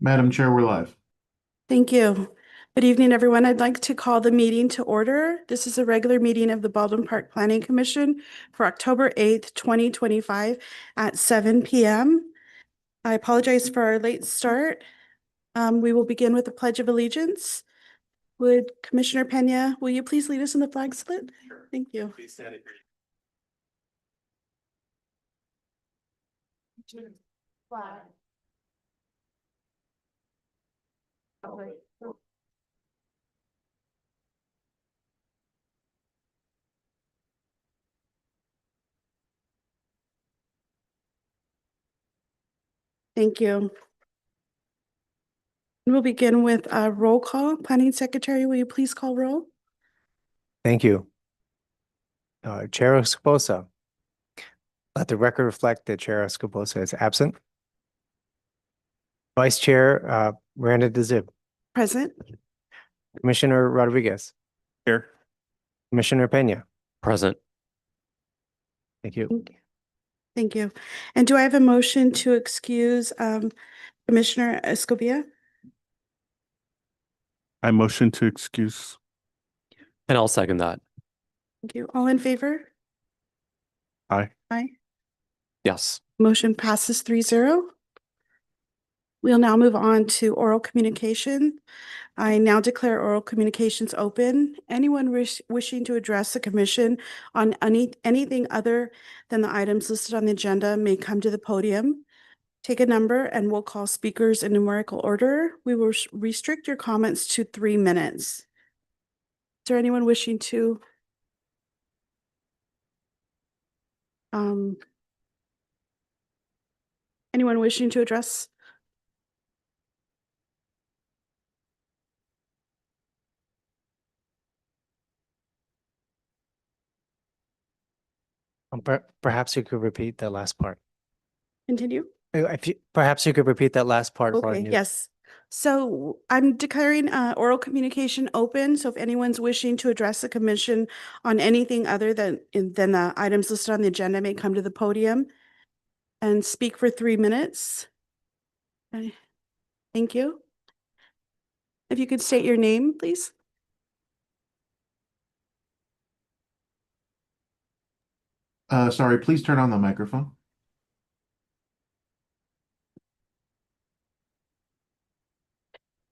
Madam Chair, we're live. Thank you. Good evening, everyone. I'd like to call the meeting to order. This is a regular meeting of the Baldwin Park Planning Commission for October 8th, 2025 at 7 p.m. I apologize for our late start. We will begin with the Pledge of Allegiance. Would Commissioner Pena, will you please lead us in the flag salute? Thank you. Flag. Thank you. We'll begin with a roll call. Planning Secretary, will you please call roll? Thank you. Chair Escobosa. Let the record reflect that Chair Escobosa is absent. Vice Chair Miranda DeZib. Present. Commissioner Rodriguez. Here. Commissioner Pena. Present. Thank you. Thank you. And do I have a motion to excuse Commissioner Escobia? I motion to excuse. And I'll second that. Thank you. All in favor? Aye. Aye. Yes. Motion passes 3-0. We'll now move on to oral communication. I now declare oral communications open. Anyone wishing to address the commission on anything other than the items listed on the agenda may come to the podium. Take a number and we'll call speakers in numerical order. We will restrict your comments to 3 minutes. Is there anyone wishing to address? Perhaps you could repeat that last part. Continue. Perhaps you could repeat that last part. Okay, yes. So I'm declaring oral communication open. So if anyone's wishing to address the commission on anything other than the items listed on the agenda may come to the podium and speak for 3 minutes. Okay. Thank you. If you could state your name, please. Sorry, please turn on the microphone.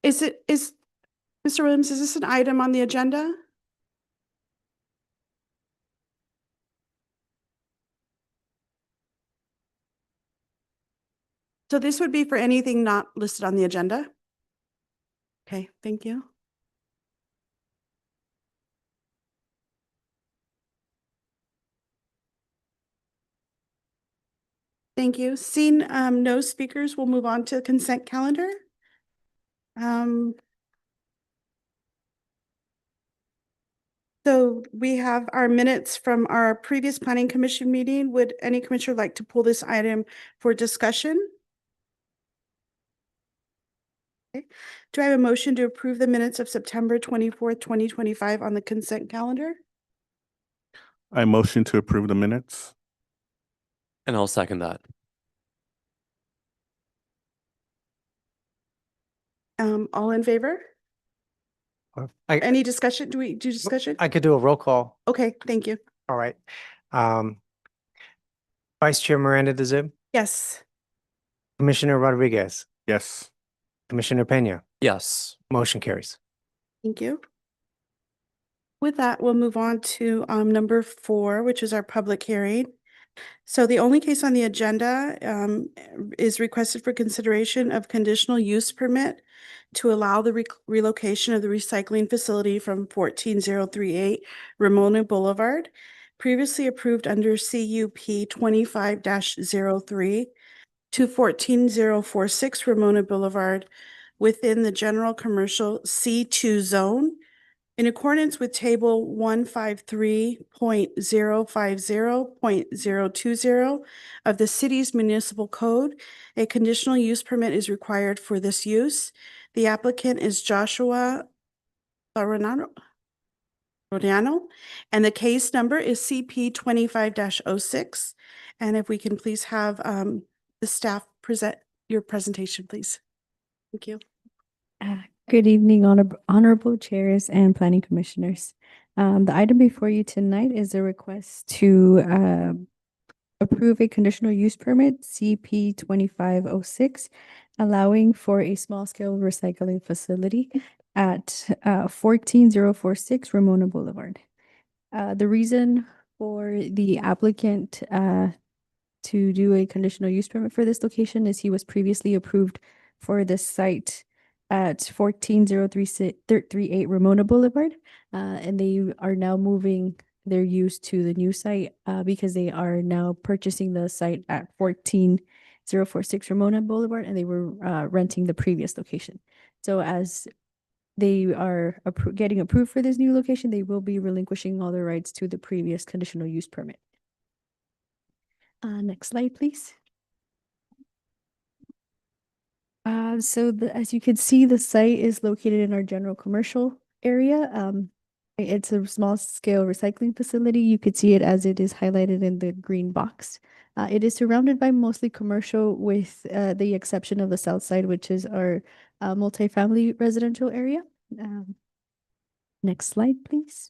Is Mr. Williams, is this an item on the agenda? So this would be for anything not listed on the agenda? Okay, thank you. Thank you. Seeing no speakers, we'll move on to the consent calendar. So we have our minutes from our previous planning commission meeting. Would any commissioner like to pull this item for discussion? Okay. Do I have a motion to approve the minutes of September 24th, 2025 on the consent calendar? I motion to approve the minutes. And I'll second that. All in favor? I Any discussion? Do we do discussion? could do a roll call. Okay, thank you. All right. Vice Chair Miranda DeZib. Yes. Commissioner Rodriguez. Yes. Commissioner Pena. Yes. Motion carries. Thank you. With that, we'll move on to number 4, which is our public hearing. So the only case on the agenda is requested for consideration of conditional use permit to allow the relocation of the recycling facility from 14038 Ramona Boulevard, previously approved under CUP 25-03 to 14046 Ramona Boulevard within the general commercial C2 zone in accordance with table 153.050.020 of the city's municipal code. A conditional use permit is required for this use. The applicant is Joshua Rodano, and the case number is CP 25-06. And if we can please have the staff present your presentation, please. Thank you. Good evening, honorable chairs and planning commissioners. The item before you tonight is a request to approve a conditional use permit, CP 2506, allowing for a small-scale recycling facility at 14046 Ramona Boulevard. The reason for the applicant to do a conditional use permit for this location is he was previously approved for this site at 14038 Ramona Boulevard. And they are now moving their use to the new site because they are now purchasing the site at 14046 Ramona Boulevard, and they were renting the previous location. So as they are getting approved for this new location, they will be relinquishing all their rights to the previous conditional use permit. Next slide, please. As you can see, the site is located in our general commercial area. It's a small scale recycling facility. You could see it as it is highlighted in the green box. It is surrounded by mostly commercial with the exception of the south side, which is our multifamily residential area. Next slide, please.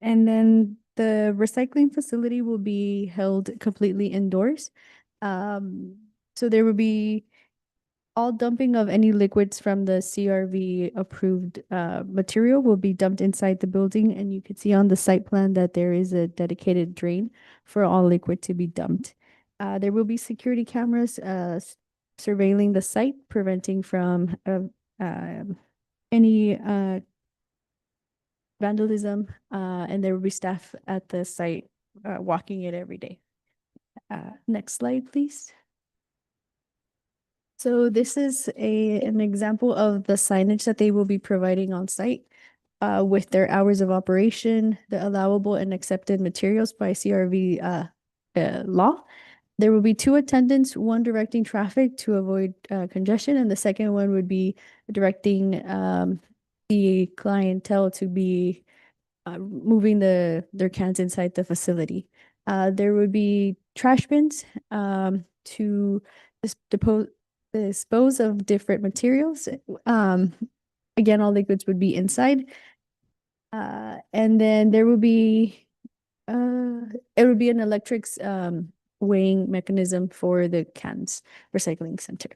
And then the recycling facility will be held completely indoors. So there will be all dumping of any liquids from the CRV approved material will be dumped inside the building. And you can see on the site plan that there is a dedicated drain for all liquid to be dumped. There will be security cameras surveilling the site, preventing from any vandalism, and there will be staff at the site walking it every day. Next slide, please. So this is an example of the signage that they will be providing on site with their hours of operation, the allowable and accepted materials by CRV law. There will be 2 attendants, one directing traffic to avoid congestion, and the second one would be directing the clientele to be moving their cans inside the facility. There would be trash bins to dispose of different materials. Again, all liquids would be inside. And then there will be it would be an electric weighing mechanism for the cans recycling center.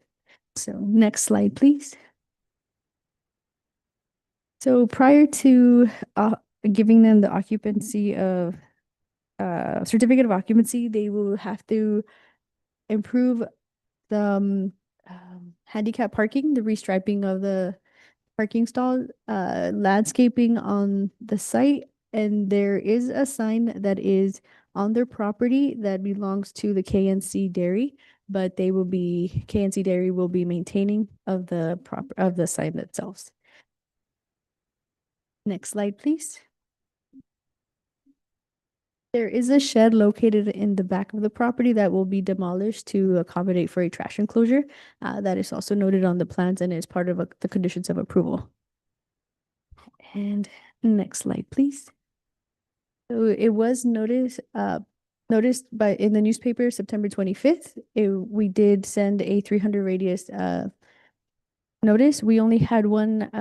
So next slide, please. So prior to giving them the occupancy of certificate of occupancy, they will have to improve the handicap parking, the restriping of the parking stall, landscaping on the site, and there is a sign that is on their property that belongs to the KNC Dairy, but KNC Dairy will be maintaining of the sign itself. Next slide, please. There is a shed located in the back of the property that will be demolished to accommodate for a trash enclosure. That is also noted on the plans and is part of the conditions of approval. And next slide, please. So it was noticed in the newspaper September 25th. We did send a 300 radius notice. We only had one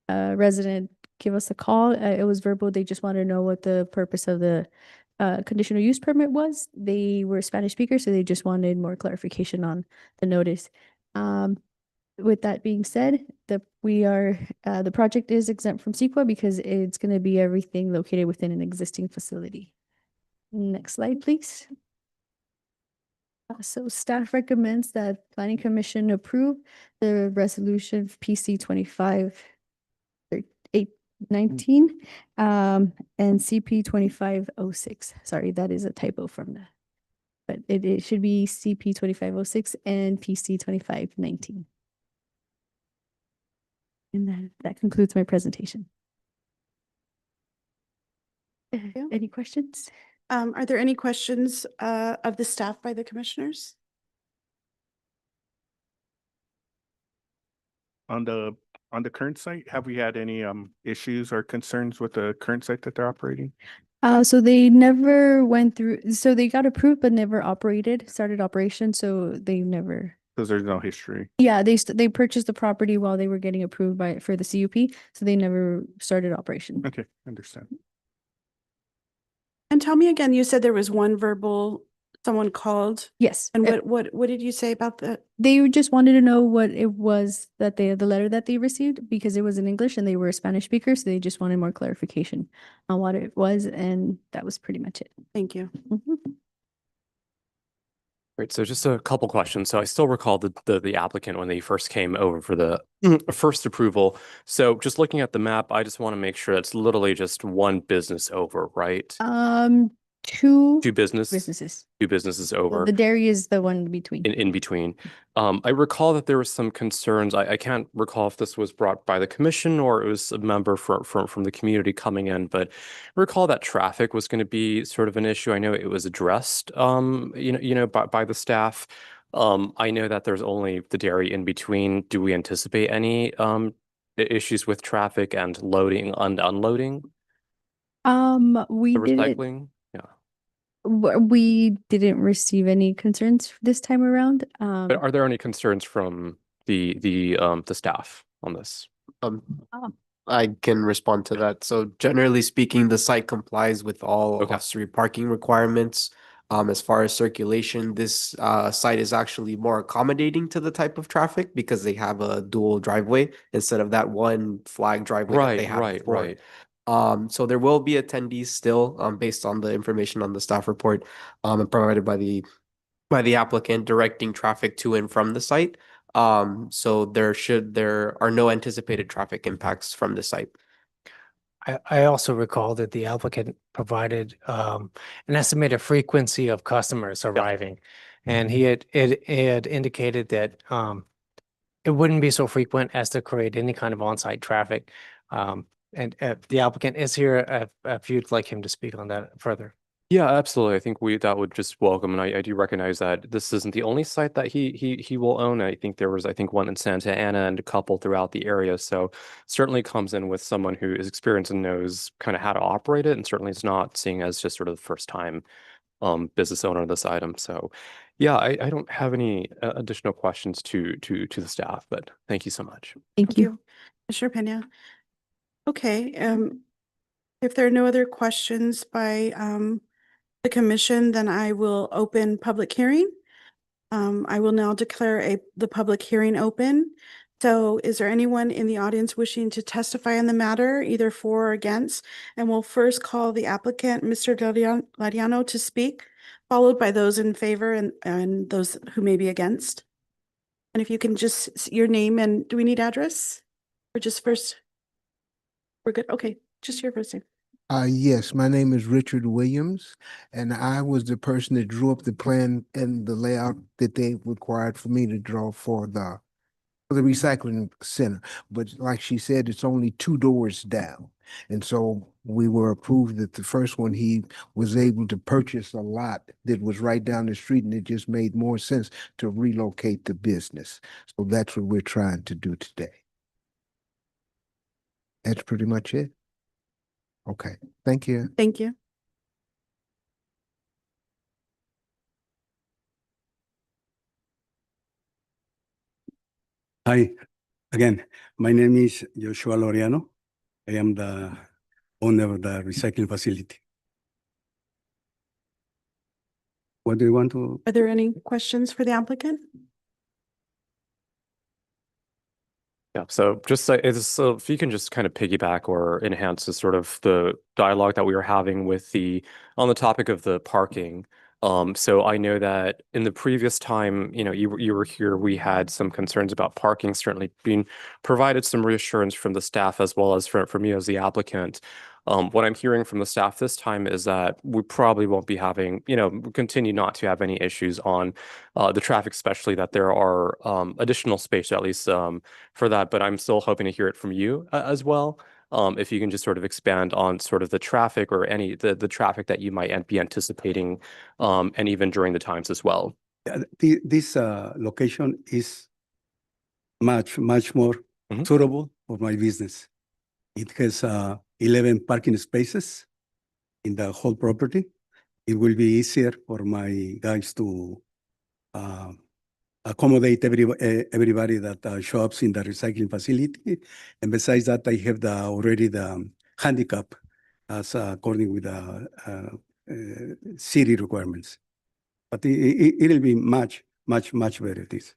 resident give us a call. It was verbal. They just wanted to know what the purpose of the conditional use permit was. They were Spanish speakers, so they just wanted more clarification on the notice. With that being said, the project is exempt from CEQA because it's going to be everything located within an existing facility. Next slide, please. So staff recommends that Planning Commission approve the resolution PC 25/8/19 and CP 2506. Sorry, that is a typo from that. But it should be CP 2506 and PC 25/19. And that concludes my presentation. you. Any questions? Are there any questions of the staff by the commissioners? On the current site, have we had any issues or concerns with the current site that they're operating? So they never went through, so they got approved but never started operation, so they never. Because there's no history. Yeah, they purchased the property while they were getting approved for the CUP, so they never started operation. Okay, understand. And tell me again, you said there was one verbal, someone called, Yes. and what did you say about that? They just wanted to know what it was that the letter that they received, because it was in English and they were a Spanish speaker, so they just wanted more clarification on what it was, and that was pretty much it. Thank you. Mhm. Great. So just a couple questions. So I still recall the applicant when they first came over for the first approval. So just looking at the map, I just want to make sure it's literally just one business over, right? Two Two businesses over. The dairy is the one between. In between. I recall that there were some concerns. I can't recall if this was brought by the commission or it was a member from the community coming in, but I recall that traffic was going to be sort of an issue. I know it was addressed, by the staff. I know that there's only the dairy in between. Do we anticipate any issues with traffic and loading and unloading, We the didn't. recycling? We didn't receive any concerns this time around. But are there any concerns from the staff on this? I can respond to that. So generally speaking, the site complies with all Okay. off-street parking requirements. As far as circulation, this site is actually more accommodating to the type of traffic because they have a dual driveway instead of that one flag driveway that they had before. Right. So there will be attendees still, based on the information on the staff report, and provided by the applicant directing traffic to and from the site. So there are no anticipated traffic impacts from the site. I also recall that the applicant provided an estimated frequency of customers arriving. And he had indicated that it wouldn't be so frequent as to create any kind of on-site traffic. And the applicant is here if you'd like him to speak on that further. Yeah, absolutely. I think that would just welcome, and I do recognize that this isn't the only site that he will own. I think there was one in Santa Ana and a couple throughout the area. So certainly comes in with someone who is experienced and knows kind of how to operate it, and certainly is not seeing as just sort of the first time business owner of this item. So yeah, I don't have any additional questions to the staff, but thank you so much. Thank you. Commissioner Pena. Okay, if there are no other questions by the commission, then I will open public hearing. I will now declare the public hearing open. So is there anyone in the audience wishing to testify on the matter, either for or against? And we'll first call the applicant, Mr. Lariano, to speak, followed by those in favor and those who may be against. And if you can just, your name and do we need address? Or just first? We're good. Okay, just your first name. Yes, my name is Richard Williams, and I was the person that drew up the plan and the layout that they required for me to draw for the recycling center. But like she said, it's only 2 doors down. And so we were approved that the first one, he was able to purchase a lot that was right down the street, and it just made more sense to relocate the business. So that's what we're trying to do today. That's pretty much it. Okay, thank you. Thank you. Hi, again, my name is Joshua Loriano. I am the owner of the recycling facility. What do you want to? Are there any questions for the applicant? Yeah, so just so if you can just kind of piggyback or enhance the sort of the dialogue that we were having with on the topic of the parking. So I know that in the previous time, you were here, we had some concerns about parking, certainly being provided some reassurance from the staff as well as from you as the applicant. What I'm hearing from the staff this time is that we probably won't be having, continue not to have any issues on the traffic, especially that there are additional space, at least for that. But I'm still hoping to hear it from you as well. If you can just sort of expand on sort of the traffic or the traffic that you might be anticipating, and even during the times as well. This location is much more suitable for my business. It has 11 parking spaces, in the whole property. It will be easier for my guys to accommodate everybody that shops in the recycling facility. And besides that, I have already the handicap as according with the city requirements. But it'll be much better this.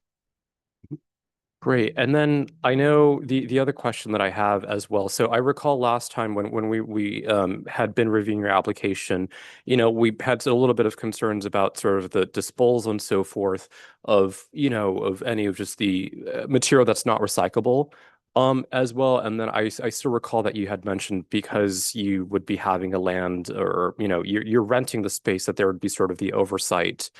Great. And then I know the other question that I have as well. So I recall last time when we had been reviewing your application, you know, we had a little bit of concerns about sort of the disposal and so forth of, you know, of any of just the material that's not recyclable. As well. And then I still recall that you had mentioned because you would be having a land or, you know, you're renting the space, that there would be sort of the oversight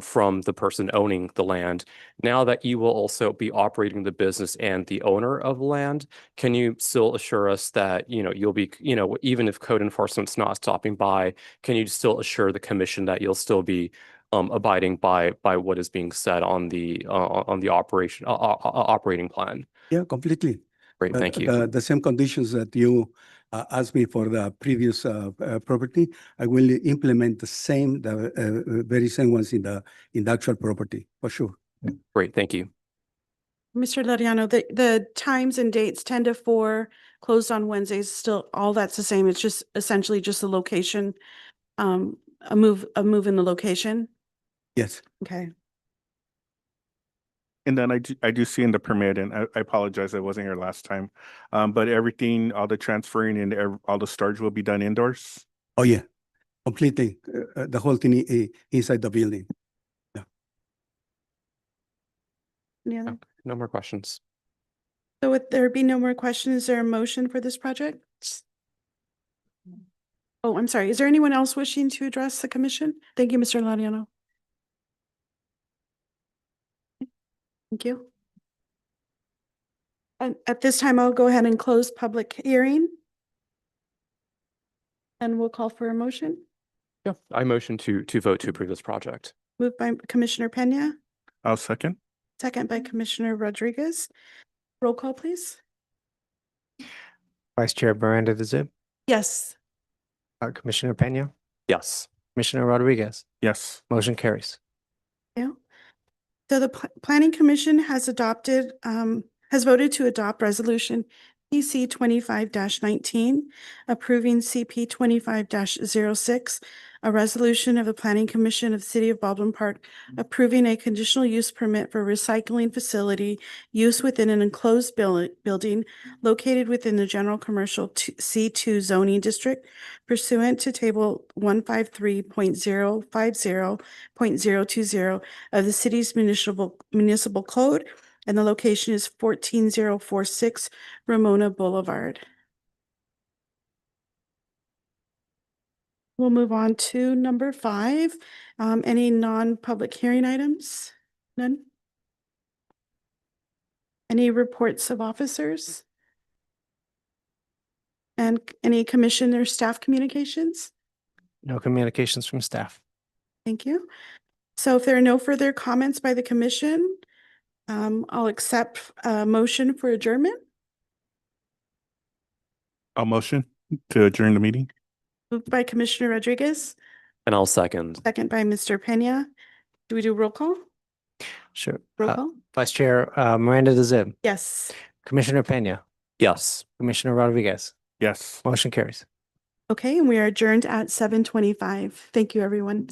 from the person owning the land. Now that you will also be operating the business and the owner of the land, can you still assure us that, you know, you'll be, you know, even if code enforcement's not stopping by, can you still assure the commission that you'll still be abiding by what is being said on the operating plan? Yeah, completely. Great, thank you. The same conditions that you asked me for the previous property, I will implement the very same ones in the actual property, for sure. Great, thank you. Mr. Lariano, the times and dates, 10 to 4, closed on Wednesdays, still all that's the same. It's just essentially just the location, a move in the location. Yes. Okay. And then I do see in the permit, and I apologize, I wasn't here last time. But everything, all the transferring and all the storage will be done indoors? Oh, yeah, completely. The whole thing inside the building. Any other? No more questions. So with there be no more questions, is there a motion for this project? Oh, I'm sorry. Is there anyone else wishing to address the commission? Thank you, Mr. Lariano. Thank you. And at this time, I'll go ahead and close public hearing. And we'll call for a motion. Yeah, I motion to vote to approve this project. Moved by Commissioner Peña, I'll second. second by Commissioner Rodriguez. Roll call, please. Vice Chair Miranda de Zib, Yes. Commissioner Peña, Yes. Commissioner Rodriguez, Yes. motion carries. Yeah. So the Planning Commission has voted to adopt resolution PC 25-19, approving CP 25-06, a resolution of the Planning Commission of the City of Baldwin Park approving a conditional use permit for recycling facility use within an enclosed building located within the general commercial C2 zoning district pursuant to table 153.050.020 of the city's municipal code, and the location is 14046 Ramona Boulevard. We'll move on to number 5. Any non-public hearing items? None? Any reports of officers? And any commission or staff communications? No communications from staff. Thank you. So if there are no further comments by the commission, I'll accept a motion for adjournment. I'll motion to adjourn the meeting. Moved by Commissioner Rodriguez, And I'll second. second by Mr. Peña. Do we do roll call? Sure. Roll call? Vice Chair Miranda de Zib, Yes. Commissioner Peña, Yes. Commissioner Rodriguez, Yes. motion carries. Okay, and we are adjourned at 7:25. Thank you, everyone.